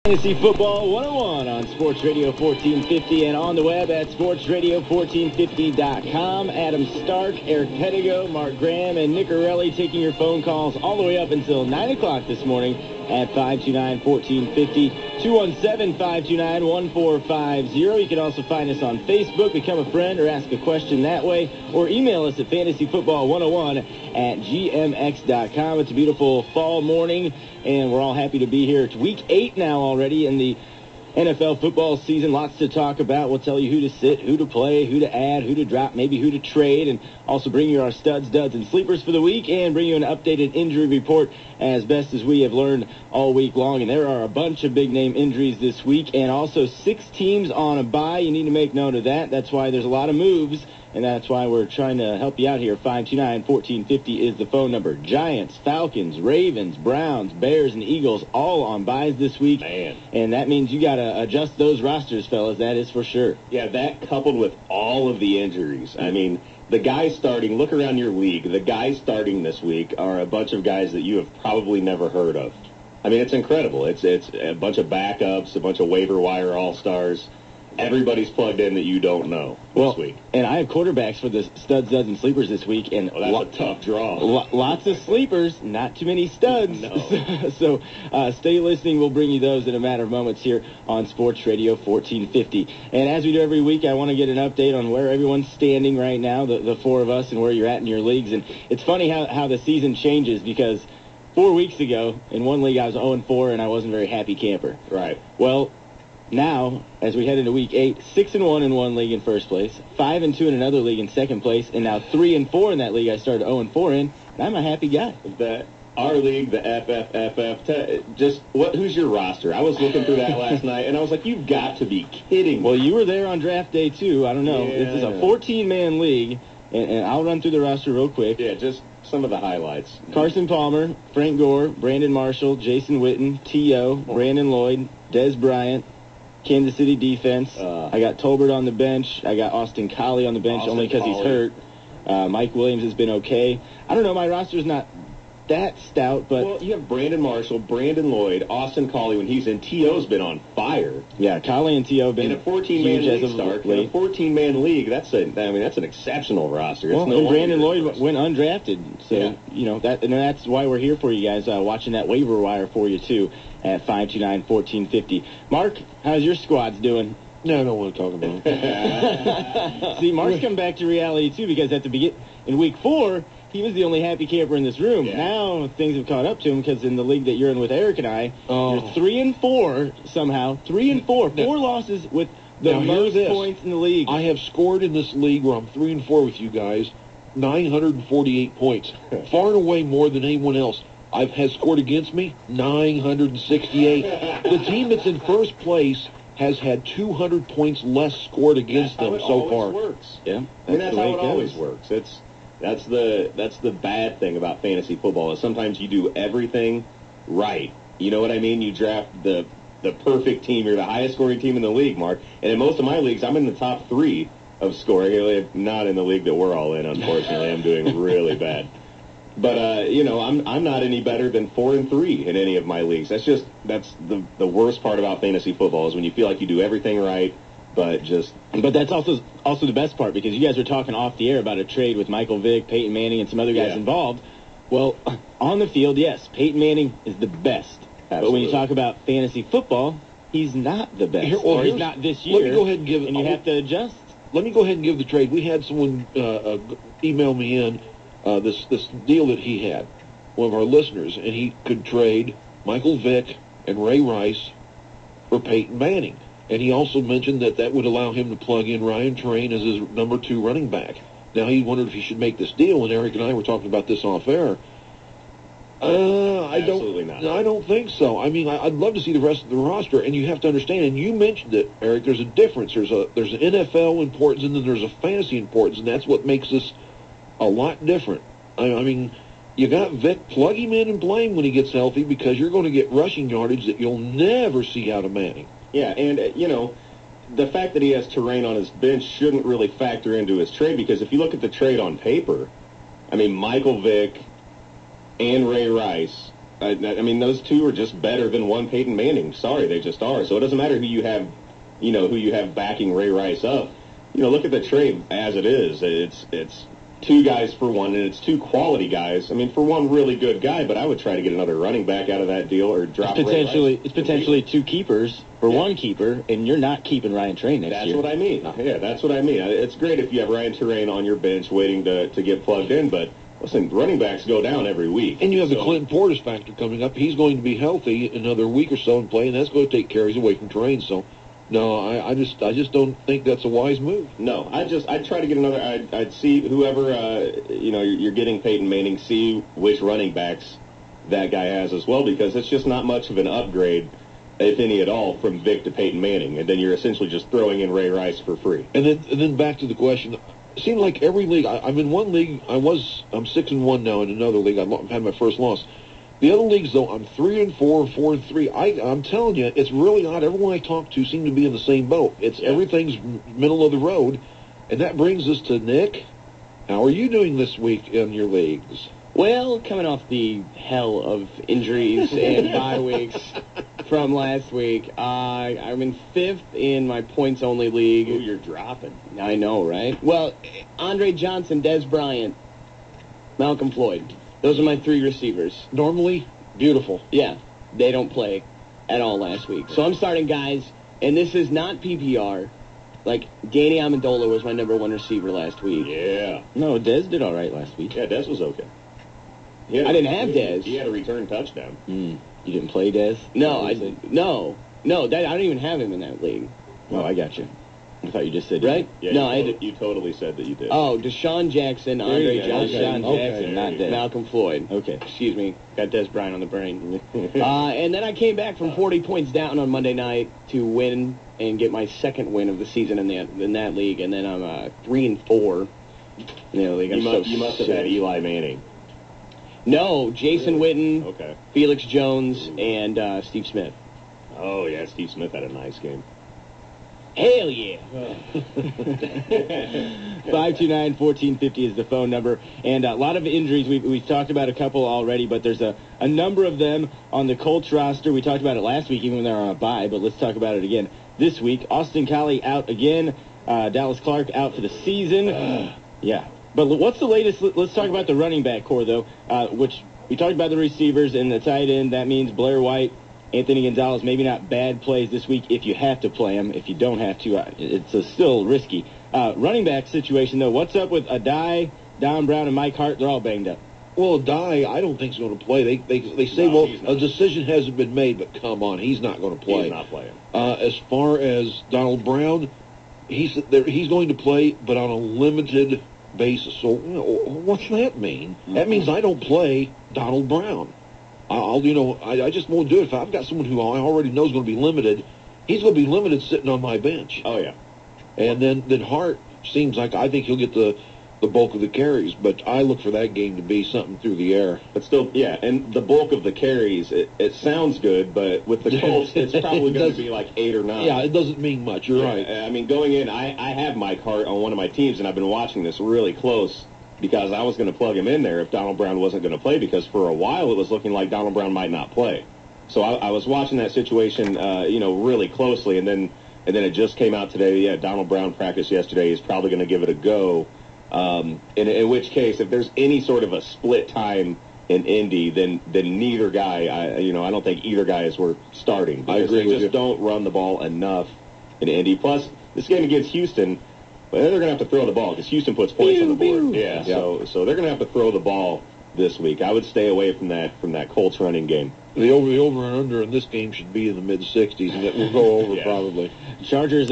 Fantasy Football 101 on Sports Radio 1450 and on the web at sportsradio1450.com. Adam Stark, Eric Pedigo, Mark Graham, and Nick Orelli taking your phone calls all the way up until 9 o'clock this morning at 529-1450, 217-529-1450. You can also find us on Facebook, become a friend, or ask a question that way, or email us at fantasyfootball101@gmx.com. It's a beautiful fall morning, and we're all happy to be here. It's week 8 now already in the NFL football season. Lots to talk about. We'll tell you who to sit, who to play, who to add, who to drop, maybe who to trade, and also bring you our studs, duds, and sleepers for the week, and bring you an updated injury report as best as we have learned all week long. And there are a bunch of big-name injuries this week, and also 6 teams on a bye. You need to make note of that. That's why there's a lot of moves, and that's why we're trying to help you out here. 529-1450 is the phone number. Giants, Falcons, Ravens, Browns, Bears, and Eagles all on byes this week. Man. And that means you got to adjust those rosters, fellas. That is for sure. Yeah, that coupled with all of the injuries. I mean, the guys starting, look around your league, the guys starting this week are a bunch of guys that you have probably never heard of. I mean, it's incredible. It's a bunch of backups, a bunch of waiver wire all-stars. Everybody's plugged in that you don't know this week. And I have quarterbacks for the studs, duds, and sleepers this week. And that's a tough draw. Lots of sleepers, not too many studs. No. So stay listening. We'll bring you those in a matter of moments here on Sports Radio 1450. And as we do every week, I want to get an update on where everyone's standing right now, the 4 of us, and where you're at in your leagues. And it's funny how the season changes, because 4 weeks ago, in one league, I was 0-4, and I wasn't a very happy camper. Right. Well, now, as we head into week 8, 6-1 in one league in first place, 5-2 in another league in second place, and now 3-4 in that league I started 0-4 in, and I'm a happy guy. Our league, the FFFF, who's your roster? I was looking through that last night, and I was like, you've got to be kidding me. Well, you were there on draft day, too. I don't know. Yeah, this is a 14-man league, and I'll run through the roster real quick. Yeah, just some of the highlights. Carson Palmer, Frank Gore, Brandon Marshall, Jason Witten, T.O., Brandon Lloyd, Des Bryant, Kansas City defense. I got Tolbert on the bench. I got Austin Collie on the bench only because he's hurt. Mike Williams has been okay. I don't know. My roster's not that stout, but... Well, you have Brandon Marshall, Brandon Lloyd, Austin Collie when he's in. T.O.'s been on fire. Yeah, Collie and T.O. have been in a 14-man league, Stark. In a 14-man league, that's an exceptional roster. Well, and Brandon Lloyd went undrafted, so that's why we're here for you guys, watching that waiver wire for you too at 529-1450. Mark, how's your squads doing? No, I don't want to talk about it. See, Mark's come back to reality too, because at the in week 4. He was the only happy camper in this room. Yeah. Now things have caught up to him, because in the league that you're in with Eric and I, you're 3-4 somehow. 3-4. 4 losses with the most points in the league. I have scored in this league where I'm 3-4 with you guys, 948 points. Far and away more than anyone else. Has scored against me, 968. The team that's in first place has had 200 points less scored against them so far. Works. Yeah, that's how it always works. That's the bad thing about fantasy football, is sometimes you do everything right. You know what I mean? You draft the perfect team. You're the highest scoring team in the league, Mark. And in most of my leagues, I'm in the top 3 of scoring. Not in the league that we're all in, unfortunately. I'm doing really bad. But I'm not any better than 4-3 in any of my leagues. That's the worst part about fantasy football, is when you feel like you do everything right. But that's also the best part, because you guys were talking off the air about a trade with Michael Vick, Peyton Manning, and some other guys involved. Well, on the field, yes, Peyton Manning is the best. Absolutely. But when you talk about fantasy football, he's not the best. He's not this year. Let me go ahead and give... And you have to adjust. Let me go ahead and give the trade. We had someone email me in this deal that he had, one of our listeners, and he could trade Michael Vick and Ray Rice for Peyton Manning. And he also mentioned that would allow him to plug in Ryan Train as his number 2 running back. Now, he wondered if he should make this deal, and Eric and I were talking about this off air. Absolutely not. I don't think so. I mean, I'd love to see the rest of the roster, and you have to understand, and you mentioned it, Eric, there's a difference. There's an NFL importance, and then there's a fantasy importance, and that's what makes this a lot different. I mean, you got Vic, plug him in and play him when he gets healthy, because you're going to get rushing yardage that you'll never see out of Manning. Yeah, and, the fact that he has terrain on his bench shouldn't really factor into his trade, because if you look at the trade on paper, I mean, Michael Vick and Ray Rice I mean, those two are just better than one Peyton Manning. Sorry, they just are. So it doesn't matter who you have backing Ray Rice up. Look at the trade as it is. It's two guys for one, and it's two quality guys. I mean, for one really good guy, but I would try to get another running back out of that deal or drop It's potentially two keepers for one keeper, and you're not keeping Ryan Train next year. That's what I mean. No. Yeah, that's what I mean. It's great if you have Ryan Train on your bench waiting to get plugged in, but listen, running backs go down every week. And you have the Clinton Portis factor coming up. He's going to be healthy another week or so and play, and that's going to take carries away from Train. So, no, I just don't think that's a wise move. No, I'd try to get another. I'd see whoever you're getting Peyton Manning. See which running backs that guy has as well, because it's just not much of an upgrade, if any at all, from Vic to Peyton Manning, and then you're essentially just throwing in Ray Rice for free. And then back to the question. It seemed like every league. I'm in one league. I'm 6-1 now in another league. I've had my first loss. The other leagues, though, I'm 3-4, 4-3. I'm telling you, it's really odd. Everyone I talk to seem to be in the same boat. Everything's middle of the road, and that brings us to Nick. How are you doing this week in your leagues? Well, coming off the hell of injuries and bye weeks from last week, I'm in 5th in my points-only league. Ooh, you're dropping. I know, right? Well, Andre Johnson, Des Bryant, Malcolm Floyd. Those are my 3 receivers. Normally, beautiful. Yeah, they don't play at all last week. So I'm starting guys, and this is not PPR. Like, Danny Amendola was my number 1 receiver last week. Yeah. No, Dez did all right last week. Yeah, Dez was okay. I didn't have Dez. He had a return touchdown. You didn't play Dez? No, I don't even have him in that league. Oh, I got you. I thought you just said right. Yeah, no, you totally said that you did. Oh, Deshaun Jackson, Andre Johnson, Jackson, not Dez. Malcolm Floyd. Okay. Excuse me, got Des Bryant on the brain. And then I came back from 40 points down on Monday night to win and get my 2nd win of the season in that league, and then I'm 3-4 in the league. You must have had Eli Manning. No, Jason Witten, okay, Felix Jones, and Steve Smith. Oh yeah, Steve Smith had a nice game. Hell yeah. 529-1450 is the phone number. And a lot of injuries. We've talked about a couple already, but there's a number of them on the Colts roster. We talked about it last week, even when they were on a bye, but let's talk about it again this week. Austin Collie out again. Dallas Clark out for the season. Yeah. But what's the latest? Let's talk about the running back core, though, which we talked about the receivers and the tight end. That means Blair White, Anthony Gonzalez, maybe not bad plays this week if you have to play them. If you don't have to, it's still risky. Running back situation, though, what's up with Adai, Don Brown, and Mike Hart? They're all banged up. Well, Adai, I don't think he's going to play. They say, no, a decision hasn't been made, but come on, he's not going to play. He's not playing. As far as Donald Brown, he's going to play, but on a limited basis. So, what's that mean? Mm-hmm. That means I don't play Donald Brown. I just won't do it. If I've got someone who I already know is going to be limited, he's going to be limited sitting on my bench. Oh, yeah. And then Hart seems like I think he'll get the bulk of the carries, but I look for that game to be something through the air. But still, yeah, and the bulk of the carries, it sounds good, but with the Colts, it's probably going to be like 8 or 9. Yeah, it doesn't mean much. You're right. I mean, going in, I have Mike Hart on one of my teams, and I've been watching this really close because I was going to plug him in there if Donald Brown wasn't going to play, because for a while it was looking like Donald Brown might not play. So I was watching that situation, really closely, and then it just came out today. Yeah, Donald Brown practiced yesterday. He's probably going to give it a go. In which case, if there's any sort of a split time in Indy, then neither guy, I don't think either guy is worth starting. I agree with you. They just don't run the ball enough in Indy. Plus, this game against Houston, well, they're going to have to throw the ball because Houston puts points on the board. Yeah. So they're going to have to throw the ball this week. I would stay away from that Colts running game. The over and under in this game should be in the mid-60s, and it will go over probably. Chargers